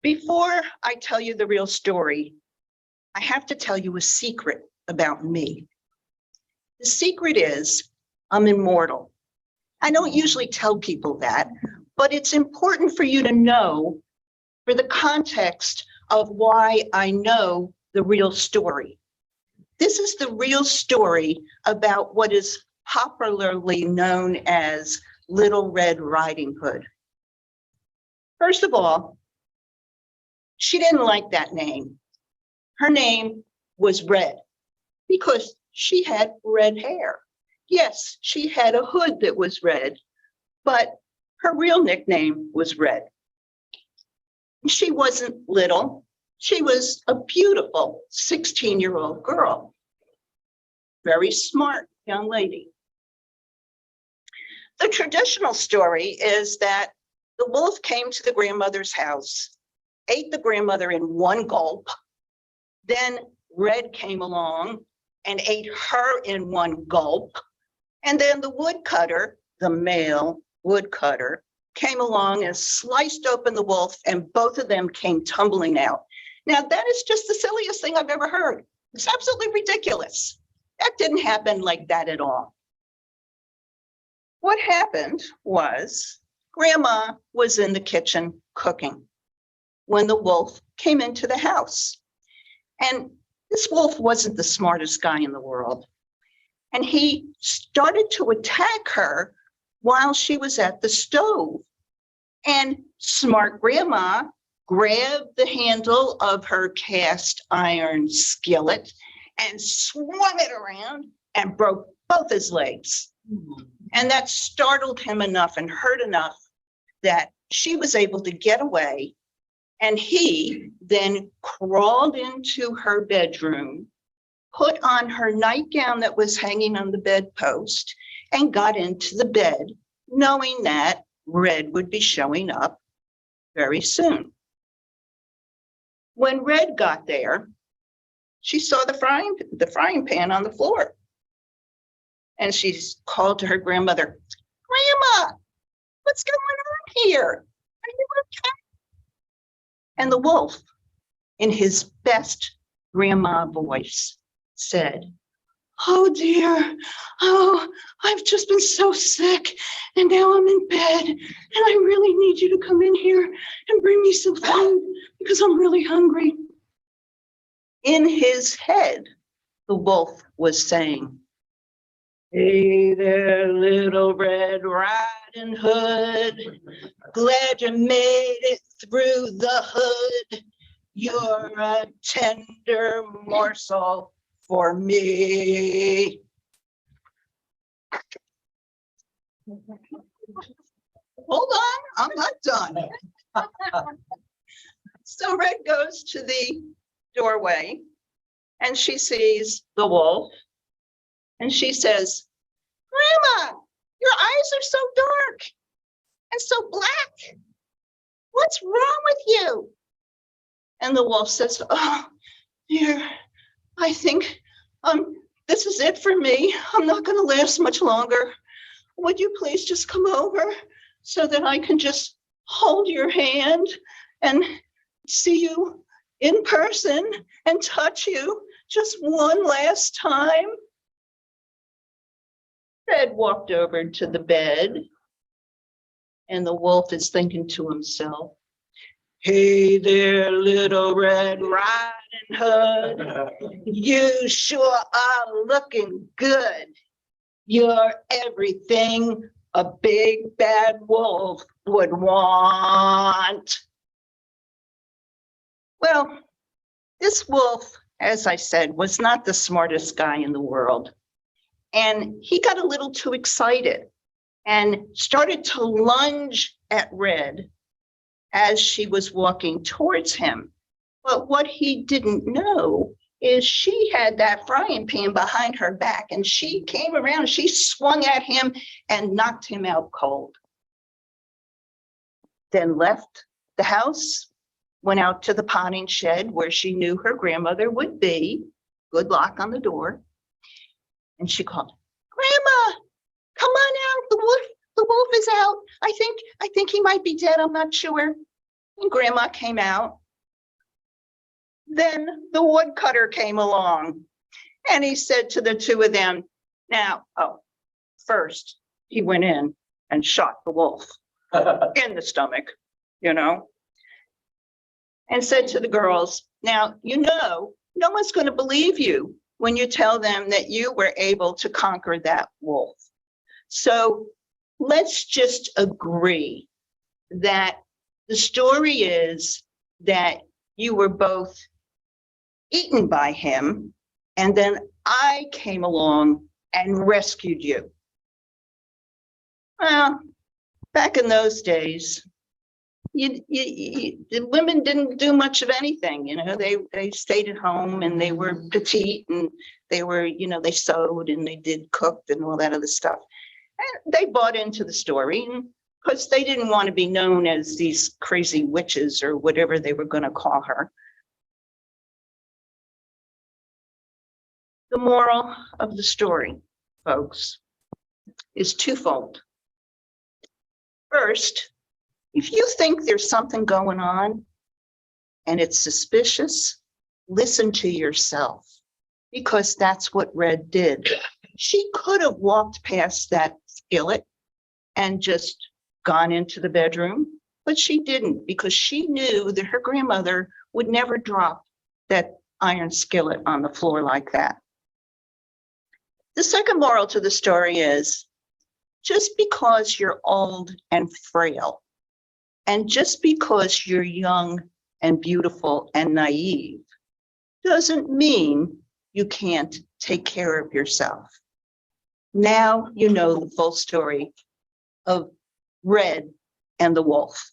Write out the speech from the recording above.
Before I tell you the real story, I have to tell you a secret about me. The secret is I'm immortal. I don't usually tell people that, but it's important for you to know for the context of why I know the real story. This is the real story about what is popularly known as Little Red Riding Hood. First of all, she didn't like that name. Her name was Red because she had red hair. Yes, she had a hood that was red, but her real nickname was Red. She wasn't little. She was a beautiful 16-year-old girl. Very smart young lady. The traditional story is that the wolf came to the grandmother's house, ate the grandmother in one gulp. Then Red came along and ate her in one gulp. And then the woodcutter, the male woodcutter, came along and sliced open the wolf, and both of them came tumbling out. Now, that is just the silliest thing I've ever heard. It's absolutely ridiculous. That didn't happen like that at all. What happened was Grandma was in the kitchen cooking when the wolf came into the house. And this wolf wasn't the smartest guy in the world. And he started to attack her while she was at the stove. And smart Grandma grabbed the handle of her cast iron skillet and swung it around and broke both his legs. And that startled him enough and hurt enough that she was able to get away. And he then crawled into her bedroom, put on her nightgown that was hanging on the bedpost, and got into the bed, knowing that Red would be showing up very soon. When Red got there, she saw the frying pan on the floor. And she called to her grandmother, "Grandma, what's going on here? Are you okay?" And the wolf, in his best grandma voice, said, "Oh dear, oh, I've just been so sick, and now I'm in bed, and I really need you to come in here and bring me some food because I'm really hungry." In his head, the wolf was saying, "Hey there, Little Red Riding Hood. Glad you made it through the hood. You're a tender morsel for me." Hold on, I'm not done. So Red goes to the doorway and she sees the wolf and she says, "Grandma, your eyes are so dark and so black. What's wrong with you?" And the wolf says, "Oh, dear, I think this is it for me. I'm not going to last much longer. Would you please just come over so that I can just hold your hand and see you in person and touch you just one last time?" Red walked over to the bed, and the wolf is thinking to himself, "Hey there, Little Red Riding Hood. You sure are looking good. You're everything a big bad wolf would want." Well, this wolf, as I said, was not the smartest guy in the world. And he got a little too excited and started to lunge at Red as she was walking towards him. But what he didn't know is she had that frying pan behind her back, and she came around, she swung at him and knocked him out cold. Then left the house, went out to the potting shed where she knew her grandmother would be. Good lock on the door. And she called, "Grandma, come on out. The wolf is out. I think he might be dead. I'm not sure." And Grandma came out. Then the woodcutter came along, and he said to the two of them, now, first he went in and shot the wolf in the stomach, and said to the girls, now, no one's going to believe you when you tell them that you were able to conquer that wolf. So let's just agree that the story is that you were both eaten by him, and then I came along and rescued you. Well, back in those days, the women didn't do much of anything. They stayed at home, and they were petite, and they were, they sewed and they did cooked and all that other stuff. And they bought into the story because they didn't want to be known as these crazy witches or whatever they were going to call her. The moral of the story, folks, is twofold. First, if you think there's something going on and it's suspicious, listen to yourself, because that's what Red did. She could have walked past that skillet and just gone into the bedroom, but she didn't, because she knew that her grandmother would never drop that iron skillet on the floor like that. The second moral to the story is, just because you're old and frail, and just because you're young and beautiful and naive, doesn't mean you can't take care of yourself. Now you know the full story of Red and the wolf.